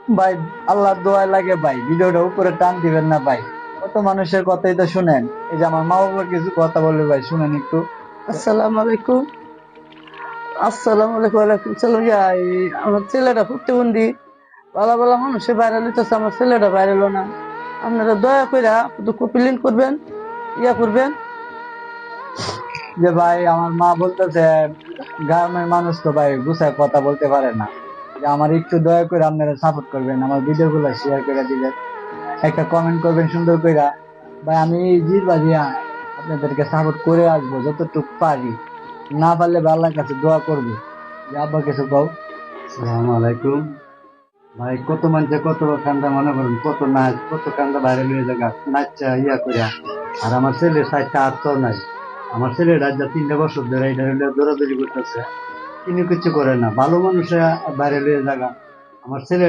ভাই আল্লাহর দোয়ায় লাগে ভাই, ভিডিওটা উপরে টান দিবেন না ভাই। কত মানুষের কথাই তো শুনেন। এই যে আমার মা বাবার কিছু কথা বলবে ভাই, শুনেন একটু। আসসালামু আলাইকুম। আসসালামু আলাইকুম। ওয়ালাইকুম সালাম। আমার ছেলেটা প্রতিবন্ধী, ভালো ভালো মানুষে ভাইরাল হইতেছে, আমার ছেলেটা ভাইরাল হলো না। আপনারা দয়া কইরা একটু কপিলিন করবেন, ইয়া করবেন। যে ভাই আমার মা বলতেছে, গ্রামের মানুষ তো ভাই গুছায় কথা বলতে পারে না, যে আমার একটু দয়া করে আপনারা সাপোর্ট করবেন, আমার ভিডিও গুলা শেয়ার করে দিবেন, একটা কমেন্ট করবেন সুন্দর কইরা। ভাই আমি জিত বাজিয়া আপনাদেরকে সাপোর্ট করে আসবো যতটুকু পারি। না পারলে ভাই আল্লাহর কাছে দোয়া করবো। যে আব্বা কিছু কও। আসসালামু আলাইকুম। ভাই কত মানুষে কত কান্দা, মনে করেন কত নাচ, কত কান্দা বাইরে নিয়ে জায়গা নাচা ইয়া করিয়া। আর আমার ছেলে সাইডটা আর তো নাই। আমার ছেলেটা যা 3 বছর ধরে এটা হইলে দৌড়াদৌড়ি করতেছে, কিন্তু কিছু করে না, ভালো মানুষে বাইরে নিয়ে জায়গা। আমার ছেলে